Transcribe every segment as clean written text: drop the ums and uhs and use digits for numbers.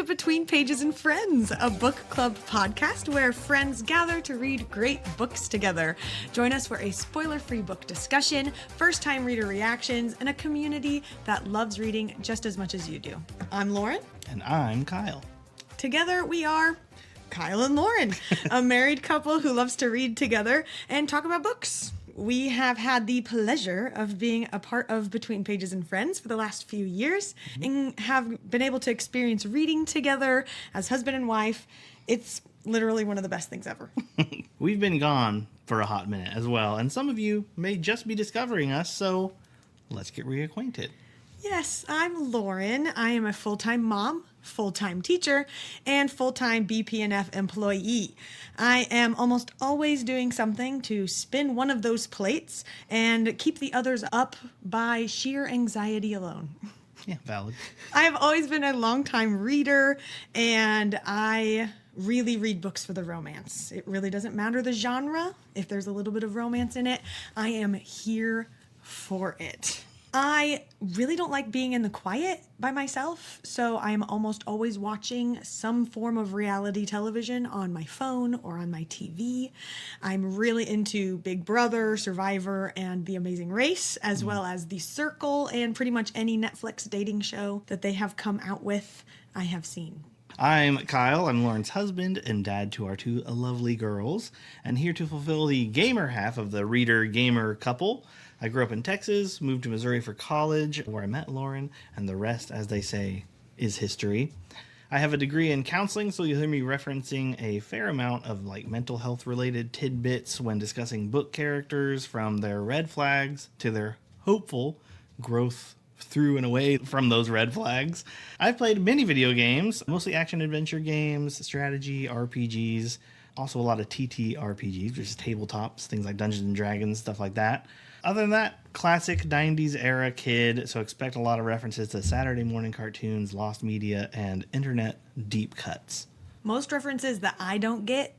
to Between Pages and Friends, a book club podcast where friends gather to read great books together. Join us for a spoiler-free book discussion, first-time reader reactions, and a community that loves reading just as much as you do. I'm Lauren. And I'm Kyle. Together we are Kyle and Lauren, a married couple who loves to read together and talk about books. We have had the pleasure of being a part of Between Pages and Friends for the last few years and have been able to experience reading together as husband and wife. It's literally one of the best things ever. We've been gone for a hot minute as well, and some of you may just be discovering us, so let's get reacquainted. Yes, I'm Lauren. I am a full-time mom, full-time teacher, and full-time BPNF employee. I am almost always doing something to spin one of those plates and keep the others up by sheer anxiety alone. Yeah, valid. I have always been a long-time reader, and I really read books for the romance. It really doesn't matter the genre. If there's a little bit of romance in it, I am here for it. I really don't like being in the quiet by myself, so I'm almost always watching some form of reality television on my phone or on my TV. I'm really into Big Brother, Survivor, and The Amazing Race, as well as The Circle and pretty much any Netflix dating show that they have come out with, I have seen. I'm Kyle. I'm Lauren's husband and dad to our two lovely girls, and here to fulfill the gamer half of the reader-gamer couple. I grew up in Texas, moved to Missouri for college, where I met Lauren, and the rest, as they say, is history. I have a degree in counseling, so you'll hear me referencing a fair amount of mental health related tidbits when discussing book characters, from their red flags to their hopeful growth through and away from those red flags. I've played many video games, mostly action-adventure games, strategy, RPGs, also a lot of TTRPGs, which is tabletops, things like Dungeons & Dragons, stuff like that. Other than that, classic 90s era kid, so expect a lot of references to Saturday morning cartoons, lost media, and internet deep cuts. Most references that I don't get,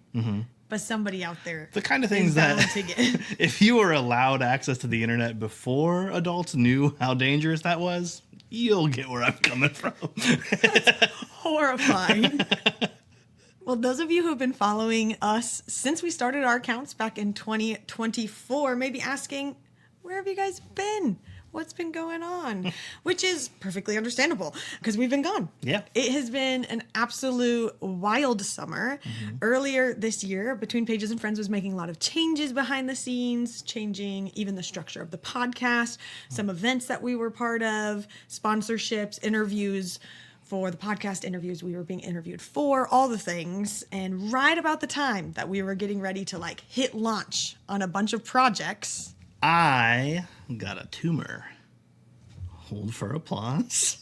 but somebody out there the kind of things that to get. If you were allowed access to the internet before adults knew how dangerous that was, you'll get where I'm coming from. That's horrifying. Well, those of you who have been following us since we started our accounts back in 2024 may be asking, where have you guys been? What's been going on? Which is perfectly understandable because we've been gone. Yeah. It has been an absolute wild summer. Earlier this year, Between Pages and Friends was making a lot of changes behind the scenes, changing even the structure of the podcast, some events that we were part of, sponsorships, interviews. For the podcast interviews we were being interviewed for, all the things. And right about the time that we were getting ready to hit launch on a bunch of projects, I got a tumor. Hold for applause.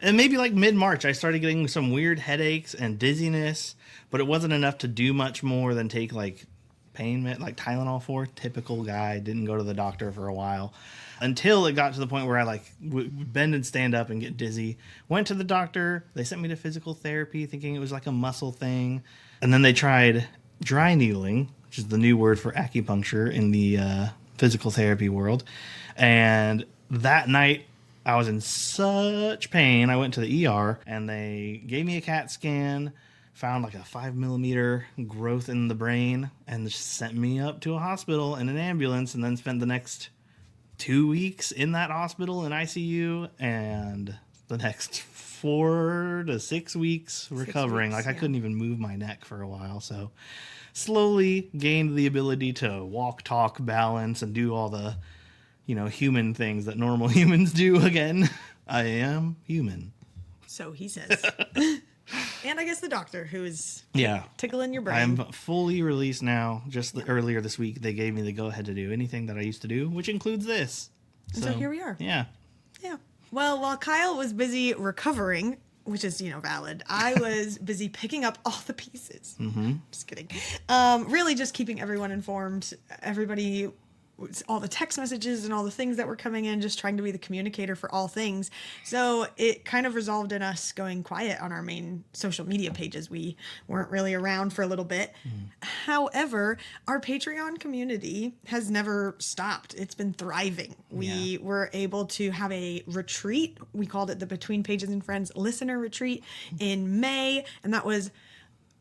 And maybe mid-March, I started getting some weird headaches and dizziness, but it wasn't enough to do much more than take pain med, Tylenol for. Typical guy, didn't go to the doctor for a while. Until it got to the point where I would bend and stand up and get dizzy. Went to the doctor. They sent me to physical therapy thinking it was a muscle thing. And then they tried dry needling, which is the new word for acupuncture in the physical therapy world. And that night I was in such pain. I went to the ER and they gave me a CAT scan, found a 5mm growth in the brain, and just sent me up to a hospital in an ambulance, and then spent the next 2 weeks in that hospital in ICU, and the next 4 to 6 weeks recovering. 6 weeks, I couldn't even move my neck for a while. So slowly gained the ability to walk, talk, balance, and do all the, human things that normal humans do again. I am human. So he says. And I guess the doctor who is tickling your brain. I'm fully released now. Just earlier this week, they gave me the go-ahead to do anything that I used to do, which includes this. And so here we are. Yeah. Yeah. Well, while Kyle was busy recovering, which is, valid, I was busy picking up all the pieces. Just kidding. Really just keeping everyone informed. Everybody all the text messages and all the things that were coming in, just trying to be the communicator for all things. So it kind of resolved in us going quiet on our main social media pages. We weren't really around for a little bit. However, our Patreon community has never stopped. It's been thriving. We were able to have a retreat. We called it the Between Pages and Friends Listener Retreat in May, and that was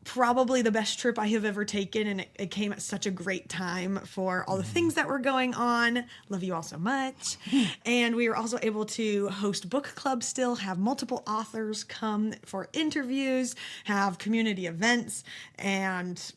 probably the best trip I have ever taken, and it came at such a great time for all the things that were going on. Love you all so much. And we were also able to host book clubs still, have multiple authors come for interviews, have community events, and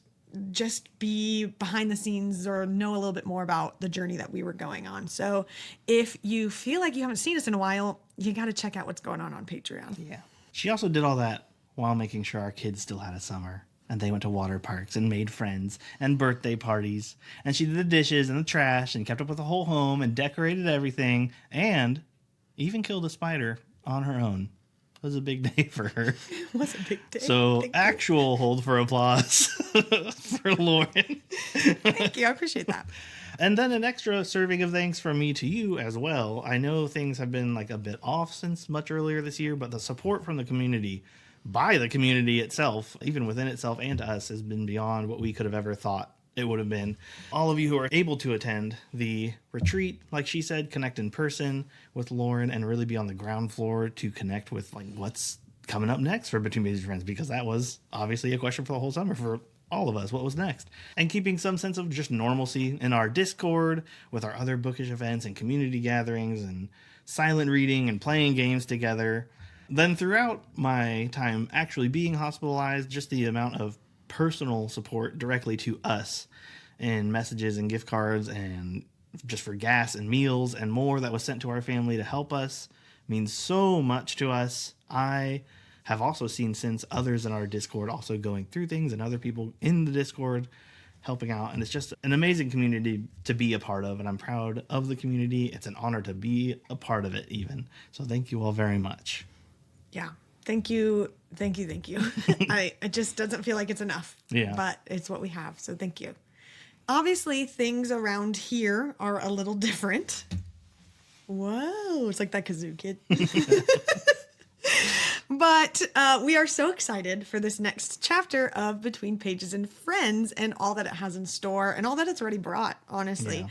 just be behind the scenes or know a little bit more about the journey that we were going on. So if you feel like you haven't seen us in a while, you got to check out what's going on Patreon. Yeah. She also did all that while making sure our kids still had a summer. And they went to water parks and made friends and birthday parties. And she did the dishes and the trash and kept up with the whole home and decorated everything and even killed a spider on her own. It was a big day for her. It was a big day. So actual hold for applause for Lauren. Thank you. I appreciate that. And then an extra serving of thanks from me to you as well. I know things have been like a bit off since much earlier this year, but the support from the community, by the community itself, even within itself and to us, has been beyond what we could have ever thought it would have been. All of you who are able to attend the retreat, like she said, connect in person with Lauren and really be on the ground floor to connect with like what's coming up next for Between Pages and Friends, because that was obviously a question for the whole summer for all of us. What was next? And keeping some sense of just normalcy in our Discord with our other bookish events and community gatherings and silent reading and playing games together. Then throughout my time actually being hospitalized, just the amount of personal support directly to us in messages and gift cards and just for gas and meals and more that was sent to our family to help us means so much to us. I have also seen since others in our Discord also going through things and other people in the Discord helping out. And it's just an amazing community to be a part of. And I'm proud of the community. It's an honor to be a part of it even. So thank you all very much. Yeah. Thank you. Thank you. Thank you. It just doesn't feel like it's enough. Yeah. But it's what we have. So thank you. Obviously, things around here are a little different. Whoa. It's like that kazoo kid. But we are so excited for this next chapter of Between Pages and Friends and all that it has in store and all that it's already brought, honestly. Yeah.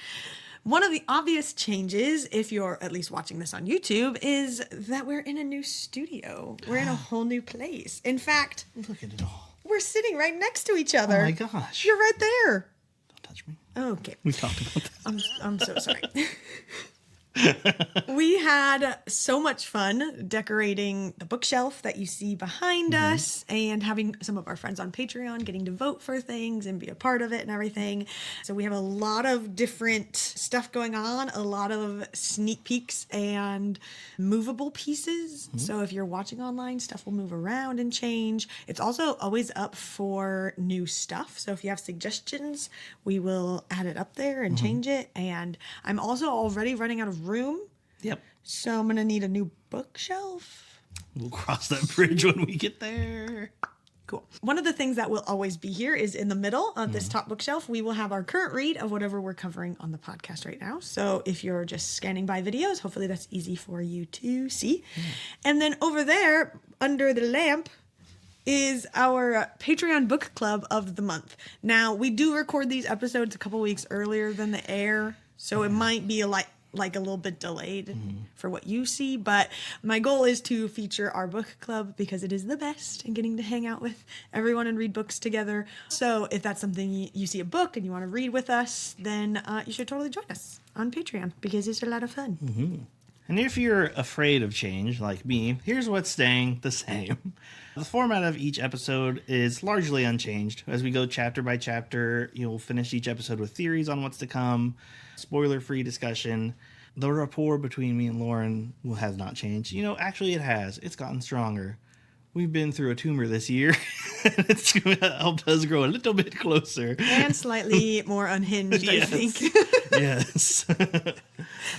One of the obvious changes, if you're at least watching this on YouTube, is that we're in a new studio. We're in a whole new place. In fact, Look at it all. we're sitting right next to each other. Oh my gosh. You're right there. Don't touch me. Okay. We talked about that. I'm so sorry. We had so much fun decorating the bookshelf that you see behind us and having some of our friends on Patreon getting to vote for things and be a part of it and everything. So we have a lot of different stuff going on, a lot of sneak peeks and movable pieces. So if you're watching online, stuff will move around and change. It's also always up for new stuff. So if you have suggestions, we will add it up there and change it. And I'm also already running out of room. Yep. So I'm going to need a new bookshelf. We'll cross that bridge when we get there. Cool. One of the things that will always be here is in the middle of this top bookshelf, we will have our current read of whatever we're covering on the podcast right now. So if you're just scanning by videos, hopefully that's easy for you to see. And then over there, under the lamp, is our Patreon book club of the month. Now, we do record these episodes a couple weeks earlier than the air, so it might be like a little bit delayed for what you see, but my goal is to feature our book club because it is the best and getting to hang out with everyone and read books together. So if that's something you see a book and you want to read with us, then you should totally join us on Patreon because it's a lot of fun. And if you're afraid of change, like me, here's what's staying the same. The format of each episode is largely unchanged. As we go chapter by chapter, you'll finish each episode with theories on what's to come, spoiler-free discussion. The rapport between me and Lauren has not changed. You know, actually it has. It's gotten stronger. We've been through a tumor this year, and it's helped us grow a little bit closer. And slightly more unhinged, I think. Yes.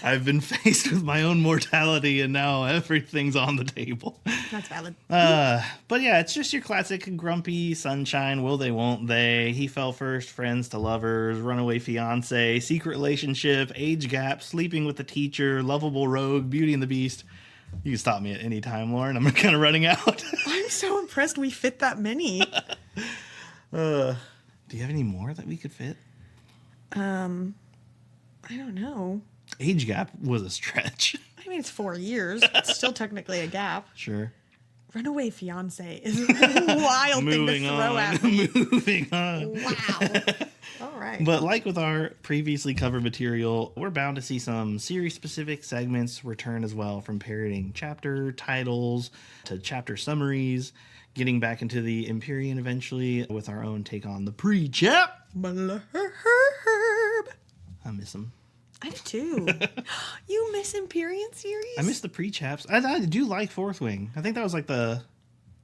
I've been faced with my own mortality, and now everything's on the table. That's valid. But yeah, it's just your classic grumpy sunshine. Will they, won't they? He fell first, friends to lovers, runaway fiance, secret relationship, age gap, sleeping with the teacher, lovable rogue, Beauty and the Beast. You can stop me at any time, Lauren. I'm kind of running out. I'm so impressed we fit that many. Do you have any more that we could fit? I don't know. Age gap was a stretch. I mean, it's 4 years. It's still technically a gap. Sure. Runaway fiance is a wild thing to throw at me. Moving on. Wow. All right. But like with our previously covered material, we're bound to see some series-specific segments return as well, from parroting chapter titles to chapter summaries, getting back into the Empyrean eventually with our own take on the pre-chap. Blurb. I miss them. I do too. You miss Empyrean series? I miss the pre-chaps. I do like Fourth Wing. I think that was like the...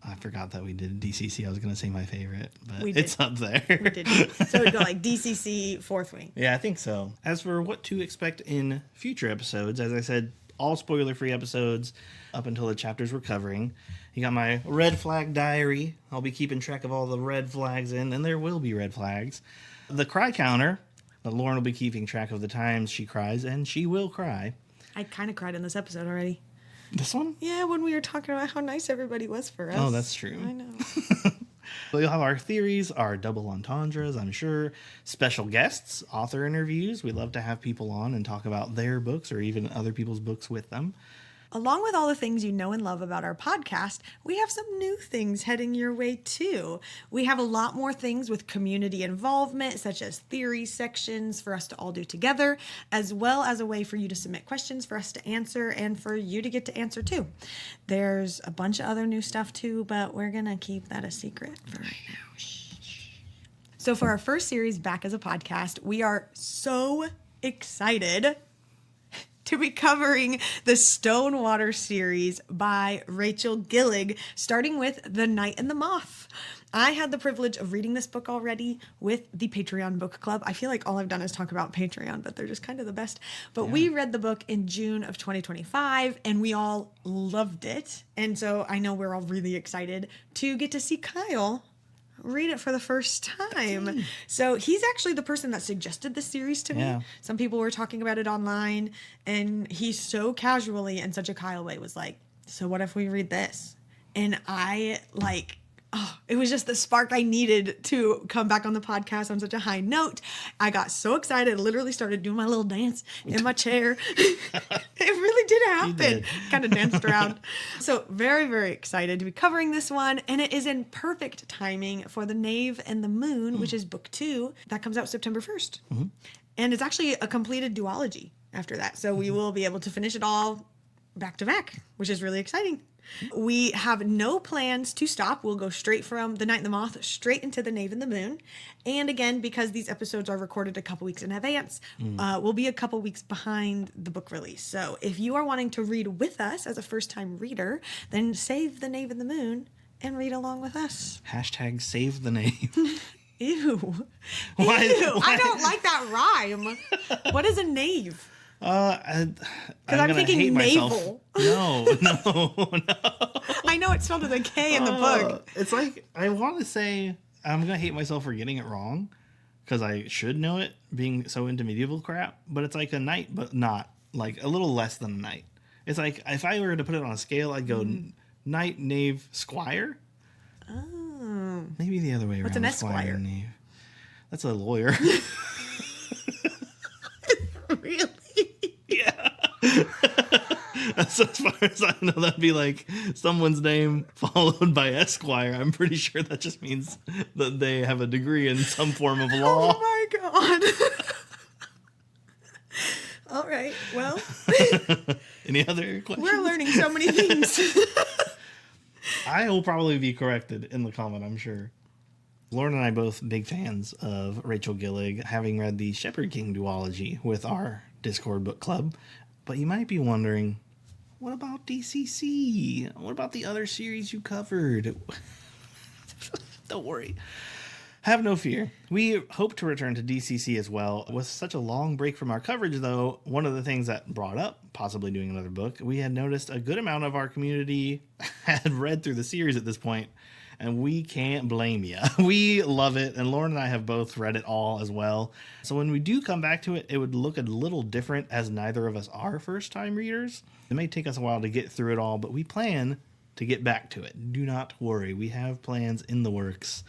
I forgot that we did DCC. I was going to say my favorite, but it's up there. We did. So it'd go like DCC, Fourth Wing. Yeah, I think so. As for what to expect in future episodes, as I said, all spoiler-free episodes up until the chapters we're covering. You got my red flag diary. I'll be keeping track of all the red flags in, and there will be red flags. The cry counter. Lauren will be keeping track of the times she cries, and she will cry. I kind of cried in this episode already. This one? Yeah, when we were talking about how nice everybody was for us. Oh, that's true. I know. We'll have our theories, our double entendres, I'm sure. Special guests, author interviews. We love to have people on and talk about their books or even other people's books with them. Along with all the things you know and love about our podcast, we have some new things heading your way too. We have a lot more things with community involvement, such as theory sections for us to all do together, as well as a way for you to submit questions for us to answer and for you to get to answer too. There's a bunch of other new stuff too, but we're going to keep that a secret for right now. Shh. So for our first series back as a podcast, we are so excited to be covering the Stonewater series by Rachel Gillig, starting with The Knight and the Moth. I had the privilege of reading this book already with the Patreon book club. I feel like all I've done is talk about Patreon, but they're just kind of the best. But we read the book in June of 2025, and we all loved it. And so I know we're all really excited to get to see Kyle read it for the first time. So he's actually the person that suggested this series to me. Some people were talking about it online, and he so casually in such a Kyle way was like, so what if we read this? And I it was just the spark I needed to come back on the podcast on such a high note. I got so excited, literally started doing my little dance in my chair. It really did happen. Kind of danced around. So very, very excited to be covering this one. And it is in perfect timing for The Knave and the Moon, which is book 2. That comes out September 1st. And it's actually a completed duology after that. So we will be able to finish it all back to back, which is really exciting. We have no plans to stop. We'll go straight from The Night and the Moth straight into The Knave and the Moon. And again, because these episodes are recorded a couple weeks in advance, we'll be a couple weeks behind the book release. So if you are wanting to read with us as a first-time reader, then save The Knave and the Moon and read along with us. Hashtag save the knave. Ew. Why? Ew. I don't like that rhyme. What is a knave? Because I'm thinking navel. No. I know it's spelled with a K in the book. It's like, I want to say, I'm going to hate myself for getting it wrong, because I should know it, being so into medieval crap, but it's like a knight, but not, like a little less than a knight. It's like, if I were to put it on a scale, I'd go knight, knave, squire. Oh. Maybe the other way around. What's an Squire esquire? and knave. That's a lawyer. Really? Yeah. So as far as I know, that'd be like someone's name followed by Esquire. I'm pretty sure that just means that they have a degree in some form of law. Oh my god. All right. Well, Any other questions? we're learning so many things. I will probably be corrected in the comment, I'm sure. Lauren and I both big fans of Rachel Gillig, having read the Shepherd King duology with our Discord book club. But you might be wondering, what about DCC? What about the other series you covered? Don't worry. Have no fear. We hope to return to DCC as well. With such a long break from our coverage, though, one of the things that brought up possibly doing another book, we had noticed a good amount of our community had read through the series at this point, and we can't blame you. We love it, and Lauren and I have both read it all as well. So when we do come back to it, it would look a little different as neither of us are first-time readers. It may take us a while to get through it all, but we plan to get back to it. Do not worry. We have plans in the works.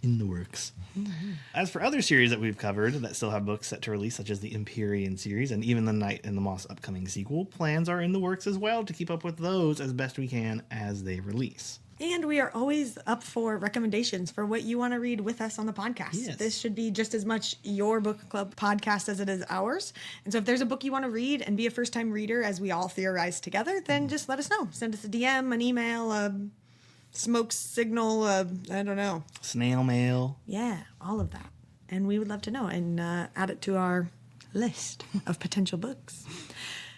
Mm-hmm. As for other series that we've covered that still have books set to release, such as the Empyrean series and even the Night and the Moth's upcoming sequel, plans are in the works as well to keep up with those as best we can as they release. And we are always up for recommendations for what you want to read with us on the podcast. Yes. This should be just as much your book club podcast as it is ours. And so if there's a book you want to read and be a first-time reader as we all theorize together, then just let us know. Send us a DM, an email, a smoke signal, I don't know. Snail mail. Yeah, all of that. And we would love to know and add it to our list of potential books.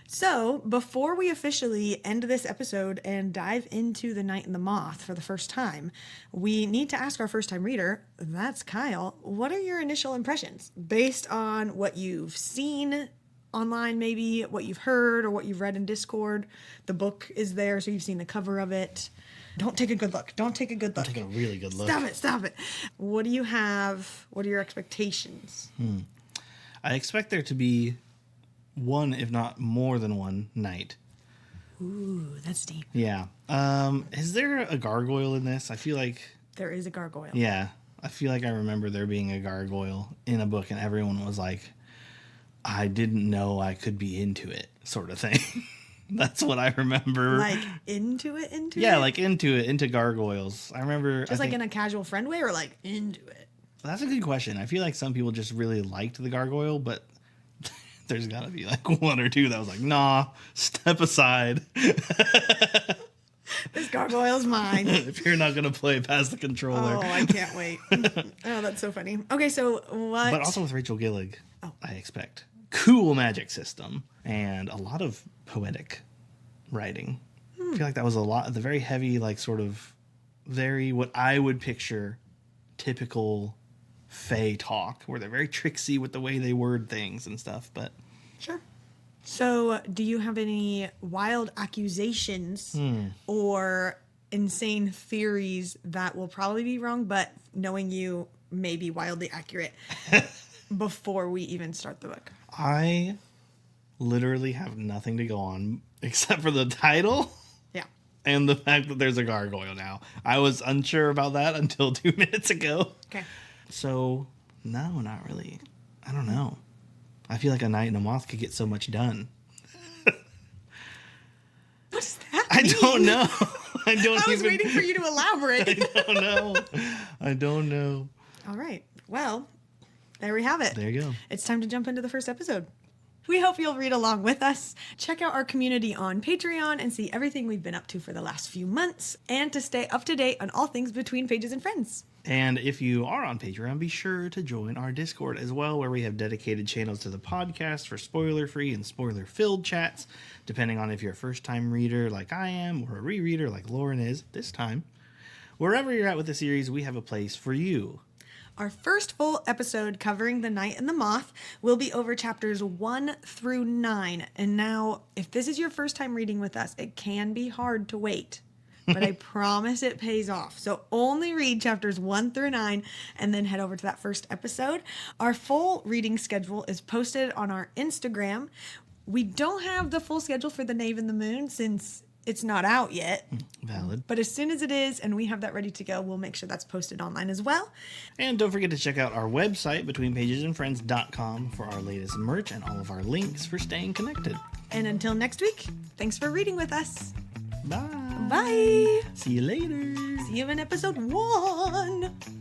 So, before we officially end this episode and dive into The Night and the Moth for the first time, we need to ask our first-time reader, that's Kyle, what are your initial impressions based on what you've seen online, maybe what you've heard or what you've read in Discord? The book is there, so you've seen the cover of it. Don't take a good look. Don't take a good look. Take a really good look. Stop it. What do you have? What are your expectations? I expect there to be one, if not more than one, night. Ooh, that's deep. Yeah. Is there a gargoyle in this? I feel like... There is a gargoyle. Yeah. I feel like I remember there being a gargoyle in a book and everyone was like, I didn't know I could be into it, sort of thing. That's what I remember. Like into it? Yeah, like into gargoyles. I remember... Just like in a casual friend way or like into it? That's a good question. I feel like some people just really liked the gargoyle, but there's got to be like one or two that was like, nah, step aside. This gargoyle's mine. If you're not going to play past the controller. Oh, I can't wait. Oh, that's so funny. Okay, so what... But also with Rachel Gillig, I expect. Cool magic system and a lot of poetic writing. I feel like that was a lot, the very heavy, like sort of very what I would picture typical Fae talk, where they're very tricksy with the way they word things and stuff. But sure. So, do you have any wild accusations or insane theories that will probably be wrong, but knowing you may be wildly accurate before we even start the book? I literally have nothing to go on except for the title. Yeah. And the fact that there's a gargoyle now. I was unsure about that until 2 minutes ago. Okay. So, no, not really. I don't know. I feel like A Night and a Moth could get so much done. What does that I mean? don't know. I was waiting for you to elaborate. I don't know. All right. Well, there we have it. There you go. It's time to jump into the first episode. We hope you'll read along with us. Check out our community on Patreon and see everything we've been up to for the last few months, and to stay up to date on all things Between Pages and Friends. And if you are on Patreon, be sure to join our Discord as well, where we have dedicated channels to the podcast for spoiler-free and spoiler-filled chats, depending on if you're a first-time reader like I am, or a rereader like Lauren is this time. Wherever you're at with the series, we have a place for you. Our first full episode covering The Night and the Moth will be over chapters 1 through 9. And now, if this is your first time reading with us, it can be hard to wait. But I promise it pays off. So only read chapters 1 through 9 and then head over to that first episode. Our full reading schedule is posted on our Instagram. We don't have the full schedule for The Knave and the Moon since it's not out yet. Valid. But as soon as it is and we have that ready to go, we'll make sure that's posted online as well. And don't forget to check out our website, betweenpagesandfriends.com, for our latest merch and all of our links for staying connected. And until next week, thanks for reading with us. Bye. Bye. See you later. See you in episode 1.